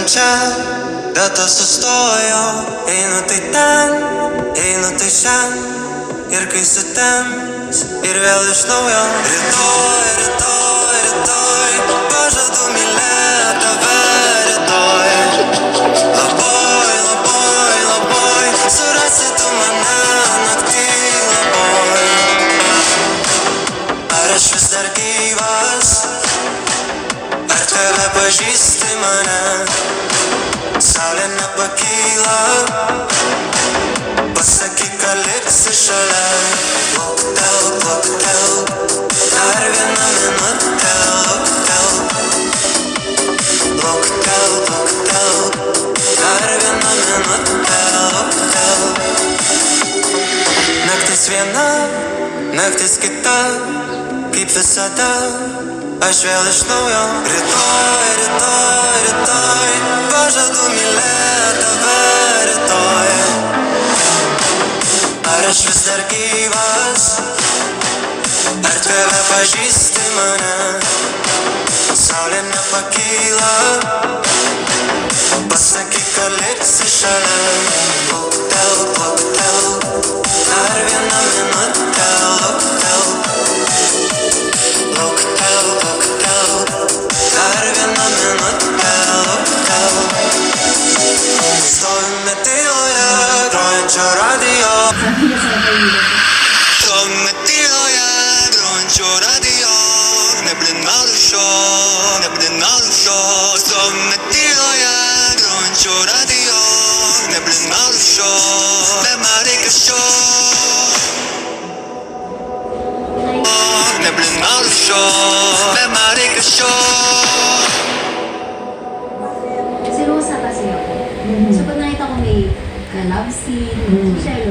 кричать, да то состою. Inuti ten, inuti šen, ir kai sutems, ir vėl iš naujo. Rytoj, rytoj, rytoj, pažadu mylėt tave rytoj. Labai, labai, labai, surasi tu mane naktį labai. Ar aš vis dar gyvas, ar tave pažįsti mane? Saulė nepakyla, pasakyk, kad liksi šalia. Luktelk, luktelk, dar vieną minutę. Luktelk, luktelk, luktelk, dar vieną minutę. Luktelk. Naktis viena, naktis kita, kaip visada, aš vėl iš naujo. Rytoj, rytoj, rytoj, pažadu mylėt tave rytoj. Ar aš vis dar gyvas, ar tave pažįsti mane? Saulė nepakyla, pasakyk, kad liksi šalia. Luktelk, luktelk, dar vieną minutę. Luktelk, luktelk, luktelk, dar vieną minutę. Luktelk. Stovime tyloje, grojančio radijo. Stovime tyloje, grojančio radijo. Neblina dušo, neblina dušo. Stovime tyloje, grojančio radijo. Neblina dušo, nema reikia šio. Neblina dušo, nema reikia šio. Si Rosa kasi ako. So, pag nakita ko may love scene, siya